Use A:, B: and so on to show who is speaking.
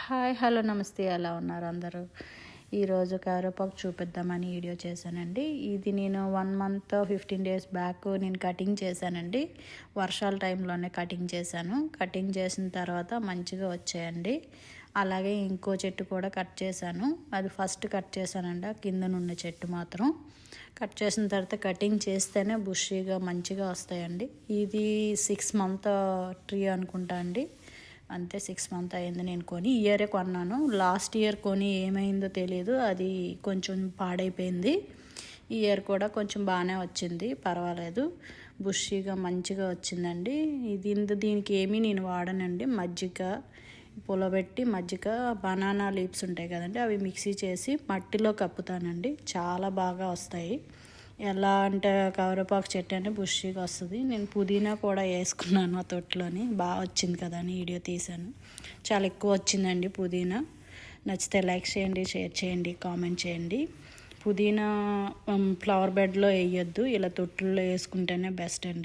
A: Hi hello నమస్తే, ఎలా ఉన్నారు అందరూ? ఈరోజు కరివేపాకు చూపిద్దామని వీడియో చేశానండి. ఇది నేను 1 మంత్ 15 డేస్ బ్యాక్ నేను కటింగ్ చేశానండి. వర్షాల టైంలోనే కటింగ్ చేశాను. కటింగ్ చేసిన తర్వాత మంచిగా వచ్చాయండి. అలాగే ఇంకో చెట్టు కూడా కట్ చేశాను. అది ఫస్ట్ కట్ చేశానండి, కిందనున్న చెట్టు మాత్రం. కట్ చేసిన తర్వాత కటింగ్ చేస్తేనే బుషీగా మంచిగా వస్తాయండి. ఇది 6 మంత్ ట్రీ అనుకుంటా అండి. అంతే, 6 మంత్ అయింది నేను కొని. ఇయరే కొన్నాను. లాస్ట్ ఇయర్ కొని ఏమైందో తెలియదు, అది కొంచెం పాడైపోయింది. ఈ ఇయర్ కూడా కొంచెం బాగానే వచ్చింది, పర్వాలేదు. బుషీగా మంచిగా వచ్చిందండి. దీనికి ఏమీ నేను వాడనండి. మజ్జిగ పులబెట్టి మజ్జిగ, బనానా లీవ్స్ ఉంటాయి కదండి, అవి మిక్సీ చేసి మట్టిలో కప్పుతానండి. చాలా బాగా వస్తాయి. ఎలా అంటే కరివేపాకు చెట్టు అంటే బుషీగా వస్తుంది. నేను పుదీనా కూడా వేసుకున్నాను ఆ తొట్టులోని, బాగా వచ్చింది కదా అని వీడియో తీశాను. చాలా ఎక్కువ వచ్చిందండి పుదీనా. నచ్చితే లైక్ చేయండి, షేర్ చేయండి, కామెంట్ చేయండి. పుదీనా ఫ్లవర్ బెడ్లో వేయొద్దు, ఇలా తొట్టుల్లో వేసుకుంటేనే బెస్ట్ అండి.